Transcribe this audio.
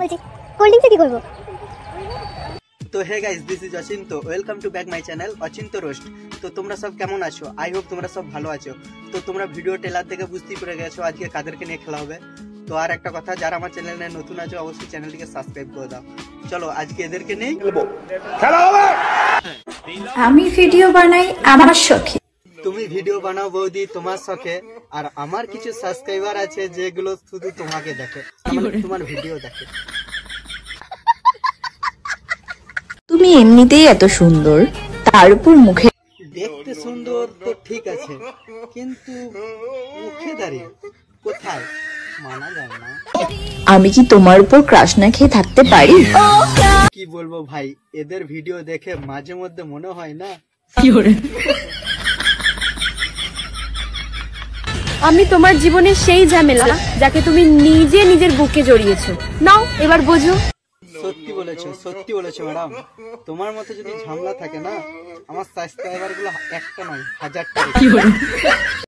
বলছি cold drinks কি করব? তো hey guys, this is Achinta. Welcome to back my channel Achinta roast. তো তোমরা সব কেমন আছো? আই হোপ তোমরা সব ভালো আছো। তো তোমরা ভিডিও টেলার থেকে বুঝতেই পেরে গেছো আজকে কাদেরকে নিয়ে খেলা হবে। তো আর একটা কথা, যারা আমার চ্যানেলে নতুন আছো অবশ্যই চ্যানেলটিকে সাবস্ক্রাইব করে দাও। চলো আজকে এদেরকে নিয়ে খেলা হবে। আমি ভিডিও বানাই আমার শখে। তুমি ভিডিও বানাও বৌদি তোমার শখে, আর আমার কিছু সাবস্ক্রাইবার আছে যেগুলো শুধু তোমাকে দেখে, তোমার ভিডিও দেখে। তুমি এমনিতেই এত সুন্দর, তার উপর মুখে দেখতে সুন্দর তো ঠিক আছে, কিন্তু মুখে দাঁড়িয়ে কোথায় মানা যায় না। আমি কি তোমার উপর ক্রাশ না খেয়ে থাকতে পারি? কি বলবো ভাই, এদের ভিডিও দেখে মাঝে মধ্যে মনে হয় না আমি তোমার জীবনের সেই ঝামেলা যাকে তুমি নিজে নিজের বুকে জড়িয়েছো। নাও এবার বোঝো। সত্যি বলেছো ম্যাডাম। তোমার মতো যদি ঝামেলা থাকে না, আমার সাবস্ক্রাইবার গুলো একটা নয় 1000টা।